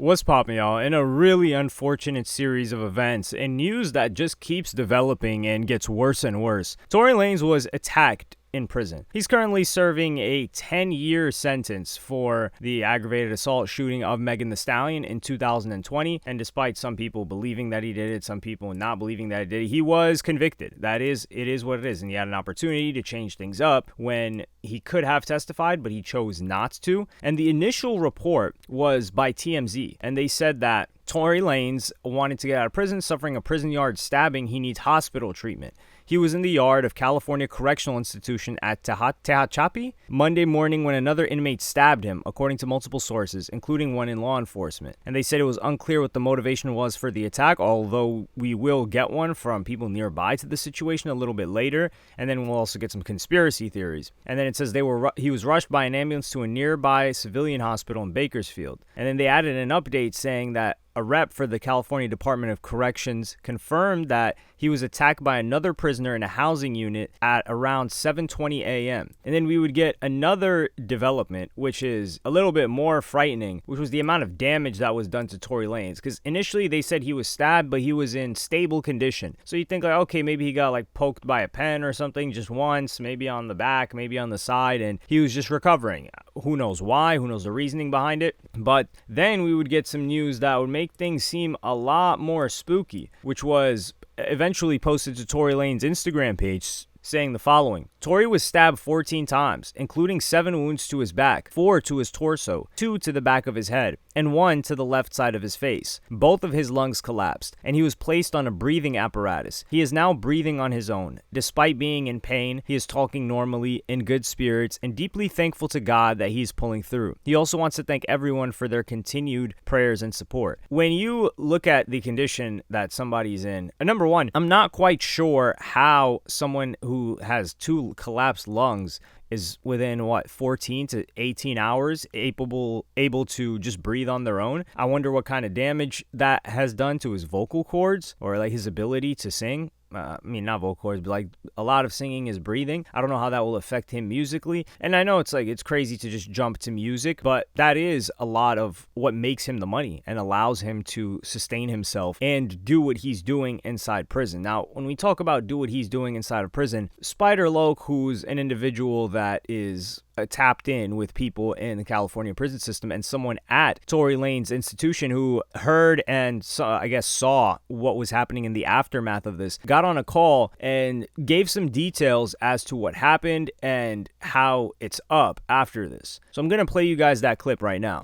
What's poppin', y'all? In a really unfortunate series of events and news that just keeps developing and gets worse and worse, Tory Lanez was attacked in prison. He's currently serving a 10-year sentence for the aggravated assault shooting of Megan Thee Stallion in 2020, and despite some people believing that he did it, some people not believing that he did it, he was convicted. It is what it is, and he had an opportunity to change things up when he could have testified, but he chose not to. And the initial report was by TMZ, and they said that Tory Lanez wanted to get out of prison, suffering a prison yard stabbing. He needs hospital treatment. He was in the yard of California Correctional Institution at Tehachapi Monday morning when another inmate stabbed him, according to multiple sources, including one in law enforcement. And they said it was unclear what the motivation was for the attack, although we will get one from people nearby to the situation a little bit later, and then we'll also get some conspiracy theories. And then it says he was rushed by an ambulance to a nearby civilian hospital in Bakersfield. And then they added an update saying that a rep for the California Department of Corrections confirmed that he was attacked by another prisoner in a housing unit at around 7:20 a.m. And then we would get another development, which is a little bit more frightening, which was the amount of damage that was done to Tory Lanez. Because initially they said he was stabbed, but he was in stable condition. So you think like, okay, maybe he got like poked by a pen or something just once, maybe on the back, maybe on the side, and he was just recovering. Who knows why? Who knows the reasoning behind it? But then we would get some news that would make things seem a lot more spooky, which was eventually posted to Tory Lanez's Instagram page, saying the following: Tory was stabbed 14 times, including 7 wounds to his back, 4 to his torso, 2 to the back of his head, and 1 to the left side of his face. Both of his lungs collapsed, and he was placed on a breathing apparatus. He is now breathing on his own. Despite being in pain, he is talking normally, in good spirits, and deeply thankful to God that he's pulling through. He also wants to thank everyone for their continued prayers and support. When you look at the condition that somebody's in, number one, I'm not quite sure how someone who has 2 collapsed lungs is within 14 to 18 hours able to just breathe on their own. I wonder what kind of damage that has done to his vocal cords or like his ability to sing. Not vocal cords, but like a lot of singing is breathing. I don't know how that will affect him musically. And I know it's crazy to just jump to music, but that is a lot of what makes him the money and allows him to sustain himself and do what he's doing inside prison. Now, when we talk about do what he's doing inside of prison, Spider Loke, who's an individual that is tapped in with people in the California prison system and someone at Tory Lanez's institution who heard and saw what was happening in the aftermath of this, got on a call and gave some details as to what happened and how it's up after this. So I'm going to play you guys that clip right now.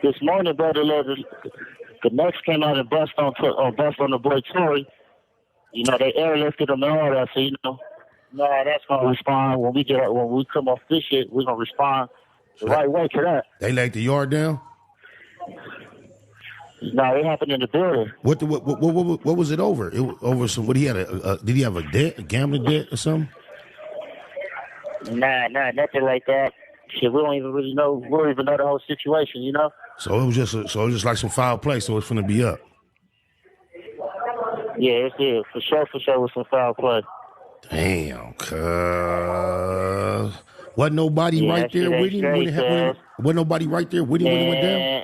This morning, brother, the next came out and bust on the boy Tory. They airlifted him and all that, so no, that's gonna respond when we come off this shit. We're gonna respond the right way to that. They laid the yard down. No, it happened in the building. What was it over? It was over some. What he had did he have a debt, a gambling debt or something? Nah, nothing like that. Shit, we don't even really know. We don't even know the whole situation, So it was just like some foul play. So it's finna be up. Yeah, it's for sure with some foul play. Damn, cuz. Wasn't nobody right there with him when it happened? Wasn't nobody right there with him when it went down?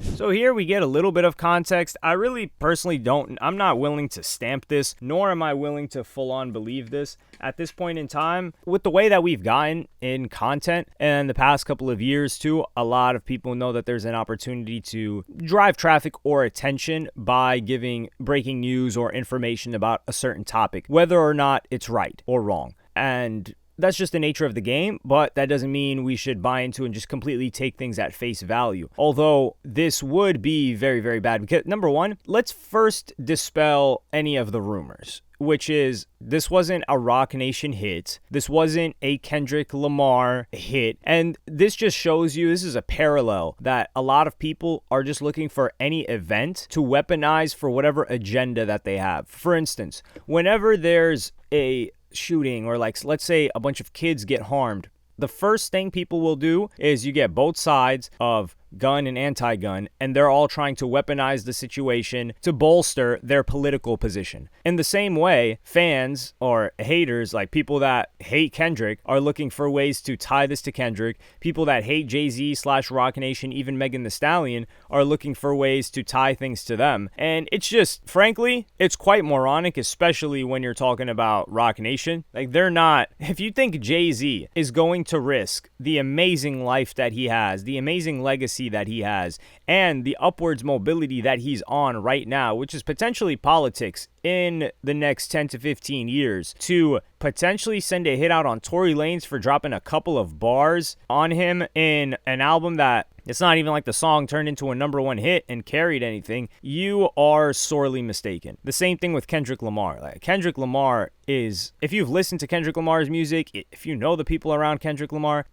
So here we get a little bit of context. I really personally I'm not willing to stamp this, nor am I willing to full on believe this at this point in time. With the way that we've gotten in content and the past couple of years too, a lot of people know that there's an opportunity to drive traffic or attention by giving breaking news or information about a certain topic, whether or not it's right or wrong. And that's just the nature of the game, but that doesn't mean we should buy into and just completely take things at face value. Although this would be very, very bad because, number one, let's first dispel any of the rumors, which is this wasn't a Rock Nation hit. This wasn't a Kendrick Lamar hit. And this just shows you this is a parallel that a lot of people are just looking for any event to weaponize for whatever agenda that they have. For instance, whenever there's a shooting or let's say a bunch of kids get harmed, the first thing people will do is you get both sides of gun and anti-gun, and they're all trying to weaponize the situation to bolster their political position. In the same way, fans or haters, like people that hate Kendrick, are looking for ways to tie this to Kendrick. People that hate Jay-Z / Rock Nation, even Megan Thee Stallion, are looking for ways to tie things to them. And it's just, frankly, it's quite moronic, especially when you're talking about Rock Nation. Like, they're not, if you think Jay-Z is going to risk the amazing life that he has, the amazing legacy that he has, and the upwards mobility that he's on right now, which is potentially politics in the next 10 to 15 years, to potentially send a hit out on Tory Lanez for dropping a couple of bars on him in an album that it's not even like the song turned into a #1 hit and carried anything, you are sorely mistaken. The same thing with Kendrick Lamar. Like, Kendrick Lamar is, if you've listened to Kendrick Lamar's music, if you know the people around Kendrick Lamar,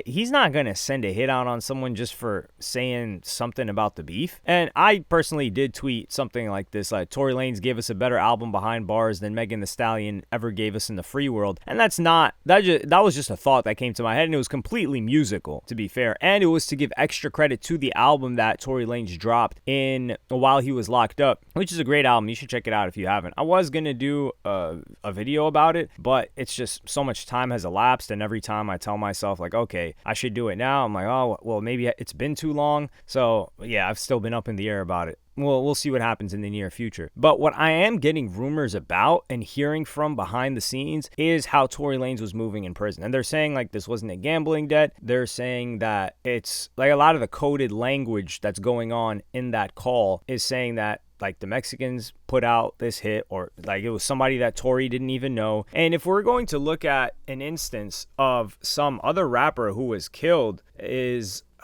he's not going to send a hit out on someone just for saying something about the beef. And I personally did tweet something like this, like, Tory Lanez gave us a better album behind bars than Megan Thee Stallion ever gave us in the free world. And that was just a thought that came to my head, and it was completely musical, to be fair. And it was to give extra credit to the album that Tory Lanez dropped in while he was locked up, which is a great album. You should check it out if you haven't. I was going to do a video about it, but it's just so much time has elapsed, and every time I tell myself, like, okay, I should do it now, I'm like, oh, well, maybe it's been too long. So yeah, I've still been up in the air about it. Well, we'll see what happens in the near future. But what I am getting rumors about and hearing from behind the scenes is how Tory Lanez was moving in prison. And they're saying, like, this wasn't a gambling debt. They're saying that it's like a lot of the coded language that's going on in that call is saying that, like, the Mexicans put out this hit, or like it was somebody that Tory didn't even know. And if we're going to look at an instance of some other rapper who was killed,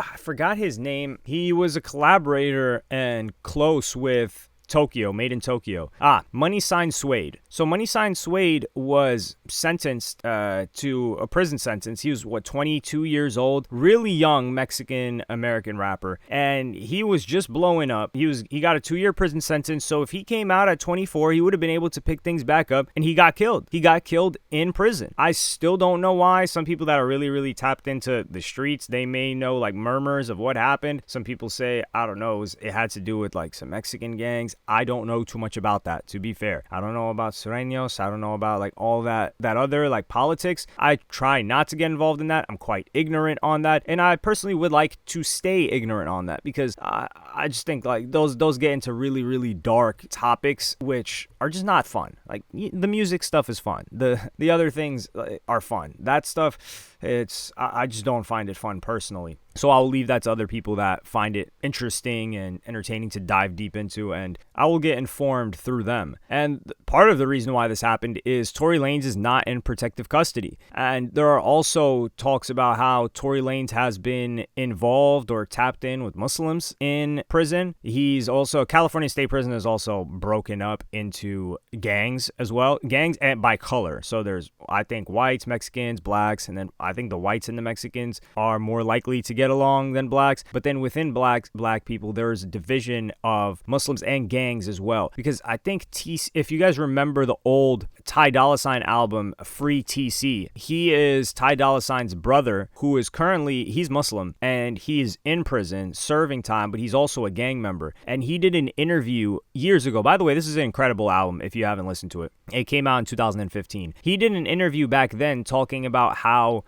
I forgot his name. He was a collaborator and close with Tokyo, Made in Tokyo. Money Sign Suede. So Money Sign Suede was sentenced to a prison sentence. He was, 22 years old, really young Mexican-American rapper, and he was just blowing up. He got a 2-year prison sentence, so if he came out at 24, he would have been able to pick things back up, and he got killed. He got killed in prison. I still don't know why. Some people that are really, really tapped into the streets, they may know, like, murmurs of what happened. Some people say, I don't know, it had to do with, like, some Mexican gangs. I don't know too much about that, to be fair. I don't know about Sureños. I don't know about, like, all that other, like, politics. I try not to get involved in that. I'm quite ignorant on that, and I personally would like to stay ignorant on that, because I just think, like, those get into really, really dark topics, which are just not fun. Like, the music stuff is fun. The other things are fun. That stuff, I just don't find it fun personally. So I'll leave that to other people that find it interesting and entertaining to dive deep into, and I will get informed through them. And part of the reason why this happened is Tory Lanez is not in protective custody. And there are also talks about how Tory Lanez has been involved or tapped in with Muslims in prison. He's also, California State Prison is also broken up into gangs as well. Gangs and by color. So there's, I think, whites, Mexicans, blacks, and then I think the whites and the Mexicans are more likely to get along than blacks. But then within black people, there's a division of Muslims and gangs as well. Because I think if you guys remember the old Ty Dolla $ign album, Free TC, he is Ty Dolla $ign's brother, who is currently, he's Muslim, and he's in prison serving time, but he's also a gang member. And he did an interview years ago. By the way, this is an incredible album if you haven't listened to it. It came out in 2015. He did an interview back then talking about how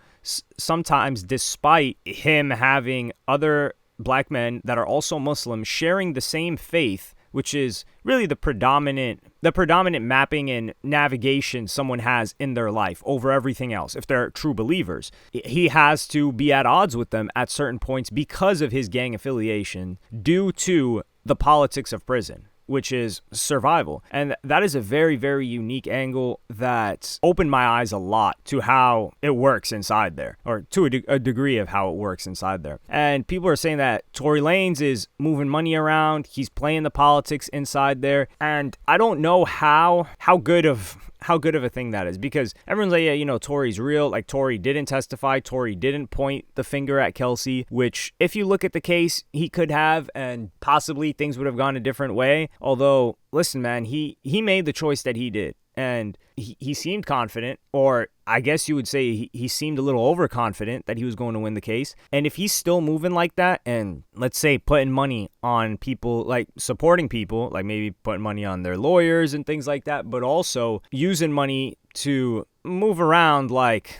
sometimes, despite him having other black men that are also Muslim sharing the same faith, which is really the predominant mapping and navigation someone has in their life over everything else, if they're true believers, he has to be at odds with them at certain points because of his gang affiliation due to the politics of prison, which is survival. And that is a very, very unique angle that opened my eyes a lot to how it works inside there, or to a degree of how it works inside there. And people are saying that Tory Lanez is moving money around, he's playing the politics inside there, and I don't know how good of a thing that is, because everyone's like, yeah, Tory's real. Like, Tory didn't testify. Tory didn't point the finger at Kelsey, which, if you look at the case, he could have, and possibly things would have gone a different way. Although, listen, man, he made the choice that he did. and he seemed confident, or I guess you would say he seemed a little overconfident that he was going to win the case. And if he's still moving like that, and let's say putting money on people, like supporting people, like maybe putting money on their lawyers and things like that, but also using money to move around like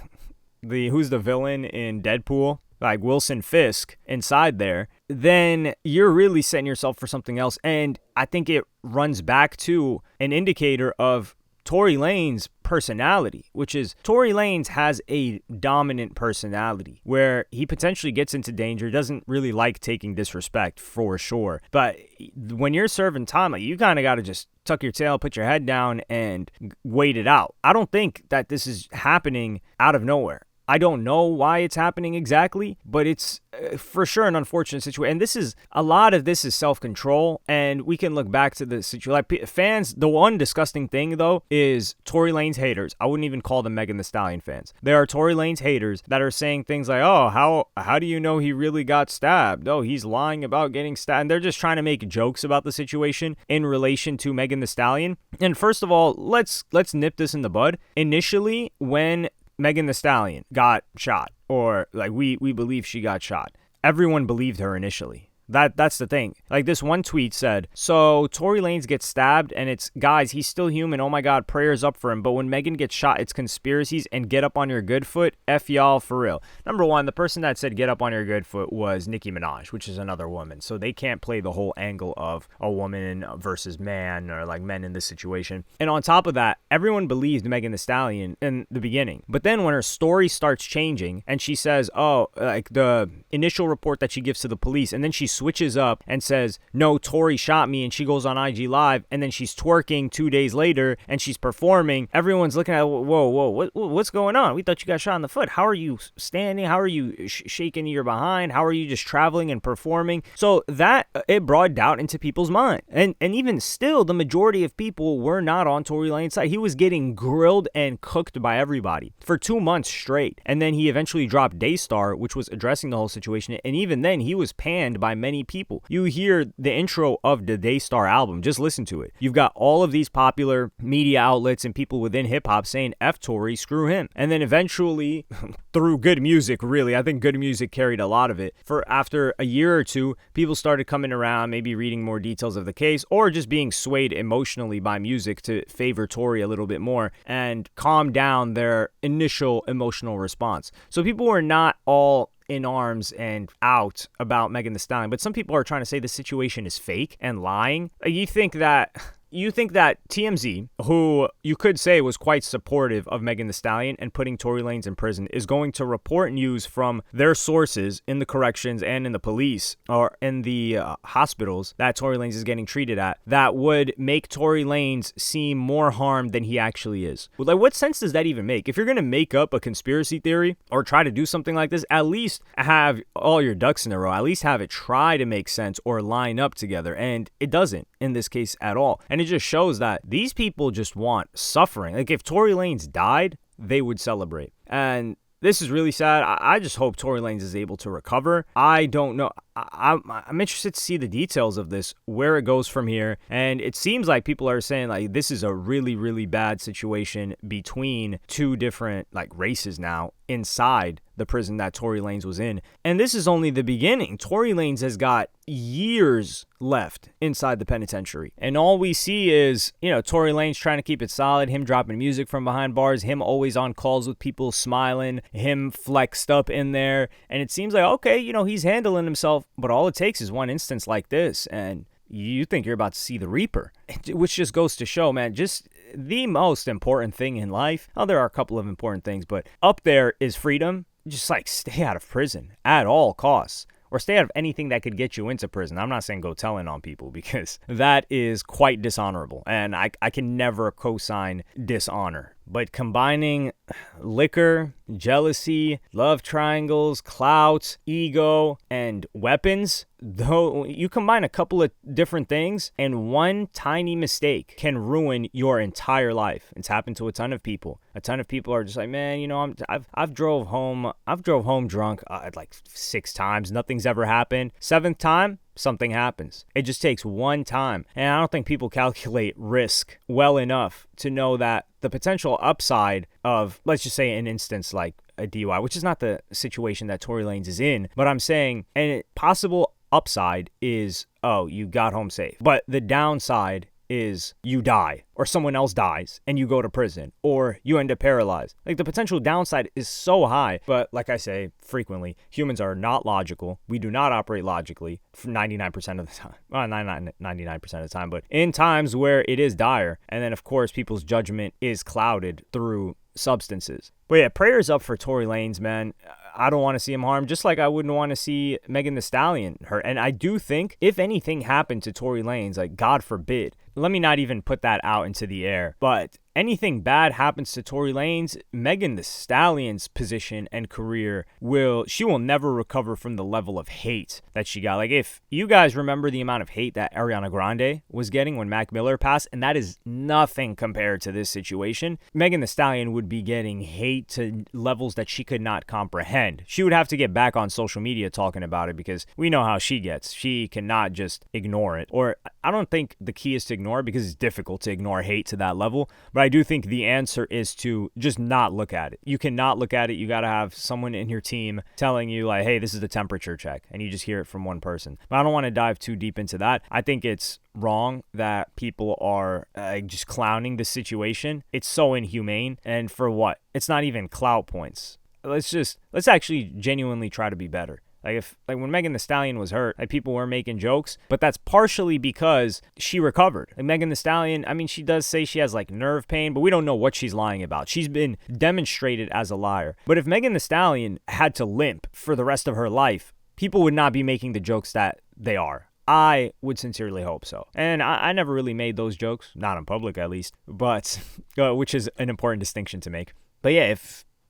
who's the villain in Deadpool? Like Wilson Fisk inside there, then you're really setting yourself for something else. And I think it runs back to an indicator of Tory Lanez personality, which is Tory Lanez has a dominant personality where he potentially gets into danger, doesn't really like taking disrespect for sure. But when you're serving time, like, you kind of got to just tuck your tail, put your head down and wait it out. I don't think that this is happening out of nowhere. I don't know why it's happening exactly, but it's for sure an unfortunate situation. And a lot of this is self-control, and we can look back to the situation. Like, fans, the one disgusting thing, though, is Tory Lanez haters. I wouldn't even call them Megan Thee Stallion fans. There are Tory Lanez haters that are saying things like, oh, how do you know he really got stabbed? Oh, he's lying about getting stabbed. And they're just trying to make jokes about the situation in relation to Megan Thee Stallion. And first of all, let's nip this in the bud. Initially, when Megan Thee Stallion got shot, or like we believe she got shot, everyone believed her initially. That's the thing. Like, this one tweet said, so Tory Lanez gets stabbed and it's, guys, he's still human. Oh my God, prayers up for him. But when Megan gets shot, it's conspiracies and get up on your good foot. F y'all for real. Number one, the person that said get up on your good foot was Nicki Minaj, which is another woman. So they can't play the whole angle of a woman versus man, or like men in this situation. And on top of that, everyone believed Megan Thee Stallion in the beginning. But then when her story starts changing and she says, oh, like the initial report that she gives to the police, and then she switches up and says, no, Tory shot me, and she goes on IG Live, and then she's twerking 2 days later and she's performing. Everyone's looking at, whoa, what's going on? We thought you got shot in the foot. How are you standing? How are you shaking your behind? How are you just traveling and performing? So that, it brought doubt into people's mind. And even still, the majority of people were not on Tory Lanez's side. He was getting grilled and cooked by everybody for 2 months straight. And then he eventually dropped Daystar, which was addressing the whole situation. And even then, he was panned by many people. You hear the intro of the Daystar album, just listen to it. You've got all of these popular media outlets and people within hip-hop saying F Tory, screw him. And then eventually, through good music, really, I think good music carried a lot of it. For after a year or two, people started coming around, maybe reading more details of the case, or just being swayed emotionally by music to favor Tory a little bit more and calm down their initial emotional response. So people were not all in arms and out about Megan Thee Stallion, but some people are trying to say the situation is fake and lying. You think that TMZ, who you could say was quite supportive of Megan Thee Stallion and putting Tory Lanez in prison, is going to report news from their sources in the corrections and in the police or in the hospitals that Tory Lanez is getting treated at that would make Tory Lanez seem more harmed than he actually is. Well, like, what sense does that even make? If you're going to make up a conspiracy theory or try to do something like this, at least have all your ducks in a row. At least have it try to make sense or line up together. And it doesn't in this case at all. And it just shows that these people just want suffering. Like, if Tory Lanez died, they would celebrate. And this is really sad. I just hope Tory Lanez is able to recover. I don't know. I'm interested to see the details of this, where it goes from here. And it seems like people are saying, like, this is a really, really bad situation between two different, like, races now inside the prison that Tory Lanez was in. And this is only the beginning. Tory Lanez has got years left inside the penitentiary. And all we see is, Tory Lanez trying to keep it solid, him dropping music from behind bars, him always on calls with people smiling, him flexed up in there. And it seems like, okay, he's handling himself. But all it takes is one instance like this, and you think you're about to see the Reaper, which just goes to show, man, just the most important thing in life. Oh, there are a couple of important things, but up there is freedom. Just like stay out of prison at all costs. Or stay out of anything that could get you into prison. I'm not saying go telling on people, because that is quite dishonorable. And I can never co-sign dishonor. But combining liquor, jealousy, love triangles, clout, ego, and weapons. Though you combine a couple of different things, and one tiny mistake can ruin your entire life. It's happened to a ton of people. A ton of people are just like, man, you know, I've drove home drunk like 6 times. Nothing's ever happened. 7th time, something happens. It just takes one time. And I don't think people calculate risk well enough to know that the potential upside of, let's just say an instance like a DUI, which is not the situation that Tory Lanez is in, but I'm saying a possible upside is, oh, you got home safe. But the downside is you die, or someone else dies and you go to prison, or you end up paralyzed. Like, the potential downside is so high. But like I say frequently, humans are not logical. We do not operate logically for 99% of the time. Well, not 99% of the time, but in times where it is dire. And then, of course, people's judgment is clouded through substances. But yeah, prayers up for Tory Lanez, man. I don't want to see him harmed, just like I wouldn't want to see Megan Thee Stallion hurt. And I do think if anything happened to Tory Lanez, like, God forbid, let me not even put that out into the air, but anything bad happens to Tory Lanez, Megan Thee Stallion's position and career will never recover from the level of hate that she got. Like, if you guys remember the amount of hate that Ariana Grande was getting when Mac Miller passed, and that is nothing compared to this situation, Megan Thee Stallion would be getting hate to levels that she could not comprehend. She would have to get back on social media talking about it, because we know how she gets. She cannot just ignore it. Or I don't think the key is to ignore it, because it's difficult to ignore hate to that level. But I do think the answer is to just not look at it. You cannot look at it. You got to have someone in your team telling you, like, hey, this is the temperature check. And you just hear it from one person. But I don't want to dive too deep into that. I think it's wrong that people are just clowning the situation. It's so inhumane. And for what? It's not even clout points. Let's actually genuinely try to be better. Like, when Megan Thee Stallion was hurt, like, people were making jokes, but that's partially because she recovered. Like, Megan Thee Stallion, I mean, she does say she has, like, nerve pain, but we don't know what she's lying about. She's been demonstrated as a liar. But if Megan Thee Stallion had to limp for the rest of her life, people would not be making the jokes that they are. I would sincerely hope so. And I never really made those jokes, not in public at least, but which is an important distinction to make. But yeah,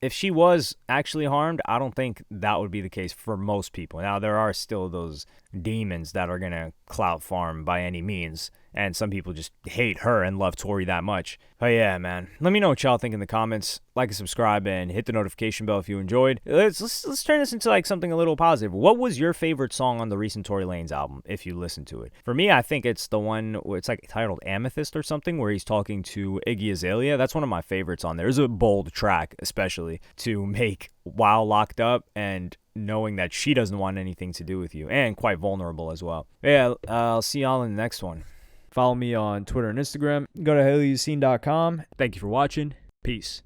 if she was actually harmed, I don't think that would be the case for most people. Now, there are still those demons that are going to clout farm by any means, and some people just hate her and love Tory that much. But yeah, man, let me know what y'all think in the comments. Like and subscribe and hit the notification bell if you enjoyed. Let's turn this into like something a little positive. What was your favorite song on the recent Tory Lanez album, if you listened to it? For me, I think it's the one where it's like titled Amethyst or something, where he's talking to Iggy Azalea. That's one of my favorites on there. It's a bold track, especially to make while locked up and knowing that she doesn't want anything to do with you, and quite vulnerable as well. Yeah, I'll see y'all in the next one. Follow me on Twitter and Instagram. Go to helloyassine.com. Thank you for watching. Peace.